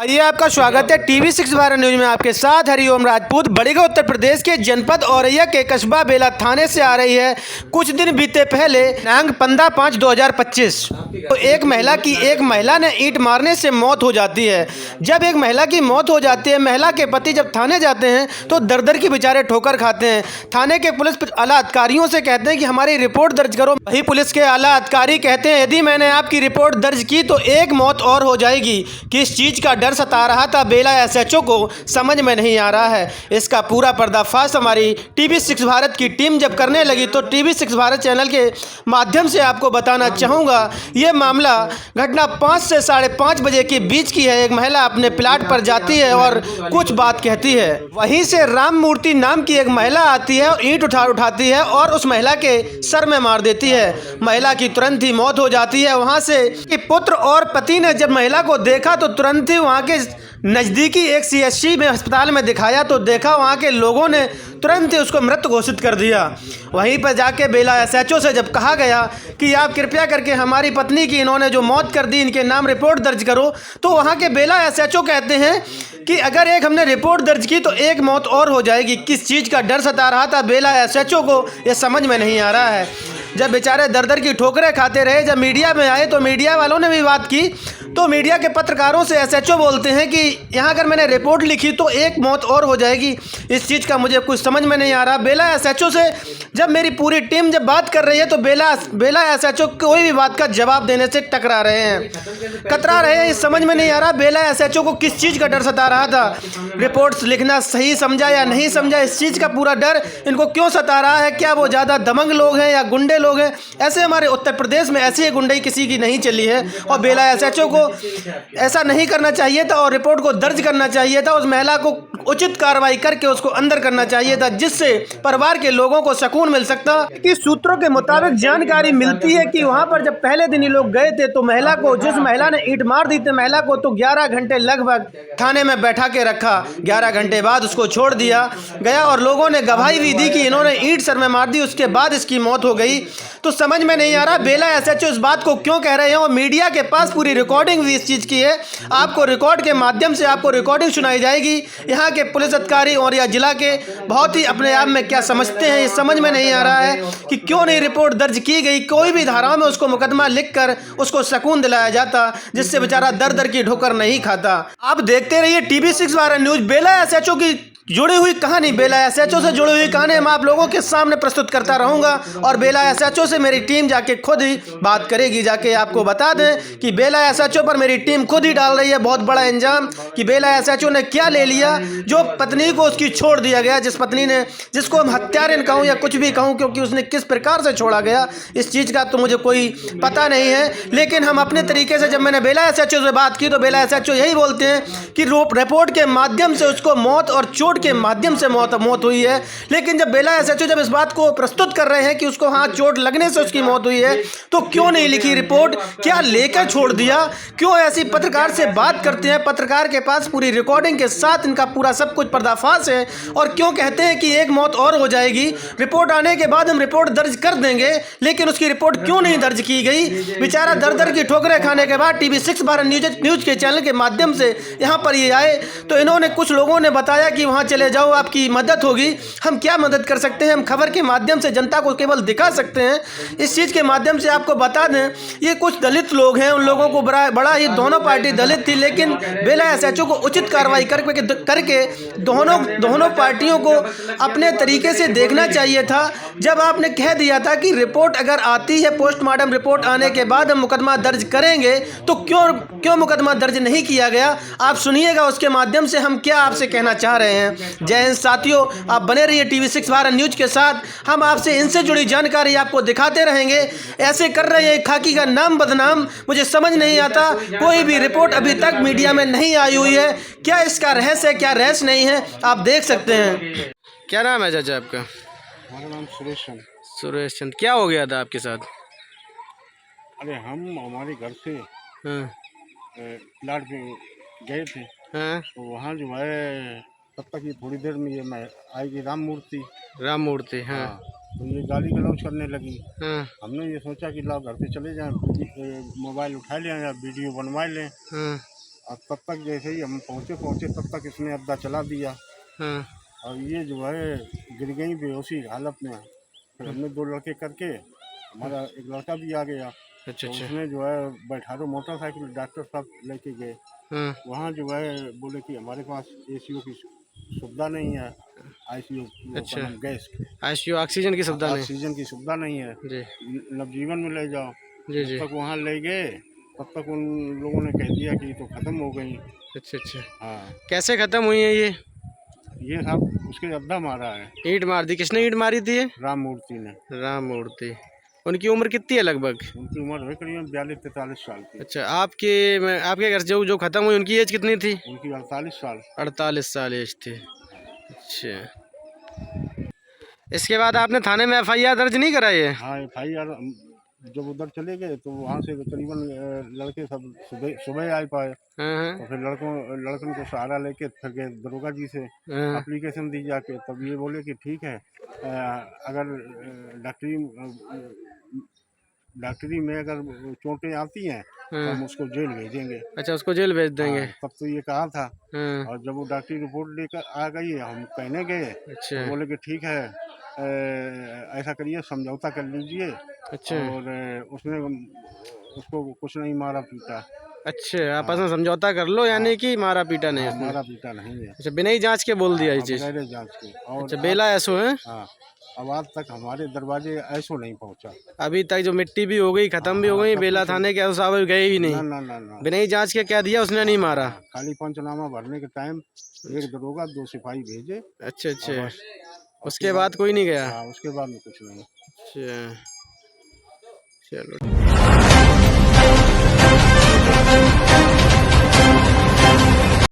आइए आपका स्वागत है टीवी 6 भारत न्यूज में। आपके साथ हरिओम राजपूत। बड़ीगढ़ उत्तर प्रदेश के जनपद औरैया के कस्बा बेला थाने से आ रही है। कुछ दिन बीते पहले दिनांक 15/5/2025 तो एक महिला ने ईंट मारने से मौत हो जाती है। जब एक महिला की मौत हो जाती है, महिला के पति जब थाने जाते हैं तो दर दर की बेचारे ठोकर खाते हैं। थाने के पुलिस आला अधिकारियों से कहते हैं कि हमारी रिपोर्ट दर्ज करो। वही पुलिस के आला अधिकारी कहते हैं यदि मैंने आपकी रिपोर्ट दर्ज की तो एक मौत और हो जाएगी। किस चीज़ का डर सता रहा था बेला एसएचओ को समझ में नहीं आ रहा है। इसका पूरा पर्दाफाश हमारी टीवी 6 भारत की टीम जब करने लगी तो टीवी 6 भारत चैनल के माध्यम से आपको बताना चाहूँगा। ये मामला घटना 5 से 5:30 बजे के बीच की है। एक महिला अपने प्लाट पर जाती है और कुछ बात कहती है। वहीं से राम मूर्ति नाम की एक महिला आती है और ईंट उठाती है और उस महिला के सर में मार देती है। महिला की तुरंत ही मौत हो जाती है। वहाँ से पुत्र और पति ने जब महिला को देखा तो तुरंत ही वहाँ के नज़दीकी एक सीएचसी में अस्पताल में दिखाया तो देखा वहाँ के लोगों ने तुरंत ही उसको मृत घोषित कर दिया। वहीं पर जाके बेला एसएचओ से जब कहा गया कि आप कृपया करके हमारी पत्नी की इन्होंने जो मौत कर दी इनके नाम रिपोर्ट दर्ज करो, तो वहाँ के बेला एसएचओ कहते हैं कि अगर एक हमने रिपोर्ट दर्ज की तो एक मौत और हो जाएगी। किस चीज़ का डर सता रहा था बेला एसएचओ को ये समझ में नहीं आ रहा है। जब बेचारे दर दर की ठोकरें खाते रहे, जब मीडिया में आए तो मीडिया वालों ने भी बात की तो मीडिया के पत्रकारों से एसएचओ बोलते हैं कि यहाँ अगर मैंने रिपोर्ट लिखी तो एक मौत और हो जाएगी। इस चीज़ का मुझे कुछ समझ में नहीं आ रहा। बेला एसएचओ से जब मेरी पूरी टीम जब बात कर रही है तो बेला एसएचओ कोई भी बात का जवाब देने से टकरा रहे हैं, कतरा रहे हैं। इस समझ में नहीं आ रहा बेला एसएचओ को किस चीज़ का डर सता रहा था। रिपोर्ट्स लिखना सही समझा या नहीं समझा, इस चीज़ का पूरा डर इनको क्यों सता रहा है। क्या वो ज़्यादा दबंग लोग हैं या गुंडे लोग हैं? ऐसे हमारे उत्तर प्रदेश में ऐसी गुंडई किसी की नहीं चली है और बेला एसएचओ को ऐसा नहीं करना चाहिए था और रिपोर्ट को दर्ज करना चाहिए था। उस महिला को उचित कार्रवाई करके उसको अंदर करना चाहिए था, जिससे परिवार के लोगों को सुकून मिल सकता। कि सूत्रों के मुताबिक जानकारी मिलती है कि वहां पर जब पहले दिन ही लोग गए थे तो महिला को, जिस महिला ने ईंट मार दी थी महिला को, तो 11 घंटे लगभग थाने में बैठा के रखा। 11 घंटे बाद उसको छोड़ दिया गया और लोगों ने गवाही भी दी कि इन्होंने ईंट सर में मार दी, उसके बाद इसकी मौत हो गई। तो समझ में नहीं आ रहा बेला एसएचओ इस बात को क्यों कह रहे हैं। और मीडिया के पास पूरी रिकॉर्डिंग भी इस चीज़ की है। आपको रिकॉर्ड के माध्यम से आपको रिकॉर्डिंग सुनाई जाएगी। यहाँ के पुलिस अधिकारी और या जिला के बहुत ही अपने आप में क्या समझते हैं, ये समझ में नहीं आ रहा है कि क्यों नहीं रिपोर्ट दर्ज की गई। कोई भी धाराओं में उसको मुकदमा लिखकर उसको सुकून दिलाया जाता, जिससे बेचारा दर दर की ठोकर नहीं खाता। आप देखते रहिए टीवी 6 भारत न्यूज। बेला एसएचओ की जुड़ी हुई कहानी, बेला एसएचओ से जुड़ी हुई कहानी मैं आप लोगों के सामने प्रस्तुत करता रहूंगा और बेला एसएचओ से मेरी टीम जाके खुद ही बात करेगी। जाके आपको बता दें कि बेला एसएचओ पर मेरी टीम खुद ही डाल रही है बहुत बड़ा इंजाम कि बेला एसएचओ ने क्या ले लिया जो पत्नी को उसकी छोड़ दिया गया, जिस पत्नी ने, जिसको हम हत्यारिन कहूँ या कुछ भी कहूँ, क्योंकि उसने किस प्रकार से छोड़ा गया इस चीज़ का तो मुझे कोई पता नहीं है। लेकिन हम अपने तरीके से, जब मैंने बेला एसएचओ से बात की तो बेला एसएचओ यही बोलते हैं कि रिपोर्ट के माध्यम से उसको मौत और चोट के माध्यम से मौत हुई है। लेकिन जब बेला एसएचओ जब इस बात को प्रस्तुत कर रहे हैं कि उसको हाथ चोट लगने से उसकी मौत हुई है, तो क्यों नहीं लिखी रिपोर्ट, क्या लेकर छोड़ दिया, क्यों ऐसी पत्रकार से बात करते हैं। पत्रकार के पास पूरी रिकॉर्डिंग के साथ इनका पूरा सब कुछ पर्दाफाश है और क्यों कहते हैं कि एक मौत और हो जाएगी। रिपोर्ट आने के बाद हम रिपोर्ट दर्ज कर देंगे, लेकिन उसकी रिपोर्ट क्यों नहीं दर्ज की गई। बेचारा दर दर की ठोकरें खाने के बाद टीवी 6 भारत न्यूज के चैनल के माध्यम से यहाँ पर ये आए तो इन्होंने, कुछ लोगों ने बताया कि वहाँ चले जाओ आपकी मदद होगी। हम क्या मदद कर सकते हैं, हम खबर के माध्यम से जनता को केवल दिखा सकते हैं। इस चीज़ के माध्यम से आपको बता दें ये कुछ दलित लोग हैं, उन लोगों को बड़ा ही, दोनों पार्टी दलित थी, लेकिन बेला एसएचओ को उचित कार्रवाई करके दोनों पार्टियों को अपने तरीके से देखना चाहिए था। जब आपने कह दिया था कि रिपोर्ट अगर आती है, पोस्टमार्टम रिपोर्ट आने के बाद हम मुकदमा दर्ज करेंगे, तो क्यों मुकदमा दर्ज नहीं किया गया। आप सुनिएगा उसके माध्यम से हम क्या आपसे कहना चाह रहे हैं। जय हिंद साथियों, आप बने रहिए टीवी 6 भारत न्यूज के साथ। हम आपसे इनसे जुड़ी जानकारी आपको दिखाते रहेंगे। ऐसे कर रहे हैं खाकी का नाम बदनाम, मुझे समझ नहीं आता। कोई भी रिपोर्ट अभी तक मीडिया में नहीं आई हुई है। क्या इसका रहस्य है, क्या रहस्य नहीं है, आप देख सकते हैं। क्या नाम है चाचा आपका? हमारा नाम सुरेश चंद। सुरेश चंद, क्या हो गया था आपके साथ? अरे हम हमारे घर से हाँ प्लाट पे गए थे, हाँ तो वहाँ जो है तब तक ये थोड़ी देर में ये मैं आएगी राम मूर्ति। हाँ तो ये गाली गलौज करने लगी। हाँ हमने ये सोचा कि लाओ घर पे चले जाएं, मोबाइल उठा लें या वीडियो बनवा लें। हाँ और तब तक जैसे ही हम पहुँचे तब तक इसने अद्दा चला दिया हाँ और ये जो है गिर गई बेहोशी की हालत में। फिर हमने 2 लड़के करके, हमारा एक लड़का भी आ गया, अच्छा तो अच्छा उसने जो है बैठा दो मोटरसाइकिल, डॉक्टर साहब लेके गए। हाँ वहाँ जो है बोले कि हमारे पास एसीयू की सुविधा नहीं है, आईसीयू अच्छा। गैस आईसीयू ऑक्सीजन की सुविधा नहीं। ऑक्सीजन की सुविधा नहीं है, जी नवजीवन में ले जाओ। जी जी। जब तक वहाँ ले गए तब तक उन लोगों ने कह दिया कि तो ख़त्म हो गई। अच्छा अच्छा। हाँ, कैसे ख़त्म हुई है ये साहब उसके अड्डा मारा है ईंट मार दी? किसने ईंट मारी थी ये? राम मूर्ति ने। राम मूर्ति। उनकी उम्र कितनी है लगभग? उनकी उम्र है करीबन 42-43 साल की। अच्छा, आपके घर जो जो ख़त्म हुई उनकी एज कितनी थी? उनकी 48 साल। 48 साल एज थी। अच्छा, इसके बाद आपने थाने में एफआईआर दर्ज नहीं कराई है? हाँ, FIR जब उधर चले गए तो वहाँ से करीबन लड़के सब सुबह सुबह आ पाए। हाँ हाँ तो फिर लड़कन को सहारा लेके फिर गए दरोगा जी से हाँ। एप्लीकेशन दी जाके। तब ये बोले कि ठीक है, अगर डॉक्टरी में अगर चोटें आती हैं तो हाँ। हम उसको जेल भेजेंगे। अच्छा, उसको जेल भेज देंगे। हाँ, तब तो ये कहा था। हाँ। और जब वो डॉक्टरी रिपोर्ट लेकर आ गई, हम कहने गए अच्छा तो बोले कि ठीक है, ऐसा करिए, समझौता कर लीजिए। अच्छा और उसने उसको कुछ नहीं मारा पीटा। अच्छा, आपस में समझौता कर लो, यानी कि मारा पीटा नहीं उसने? मारा पीटा नहीं है। अच्छा, बिना ही जांच के बोल दिया ये चीज़? बगैर जांच के। और अच्छा, बेला ऐसो है। हाँ, अब आज तक हमारे दरवाजे ऐसो नहीं पहुंचा। अभी तक जो मिट्टी भी हो गई, खत्म भी हो गई, बेला थाने के साहब गए भी ना नहीं? ना ना ना, बिना ही जांच के क्या दिया उसने? नहीं मारा? खाली पंचनामा भरने के टाइम एक दरोगा 2 सिपाही भेजे। अच्छा अच्छा, बस, उसके बाद कोई नहीं गया? हाँ, उसके बाद में कुछ नहीं। अच्छा, चलो।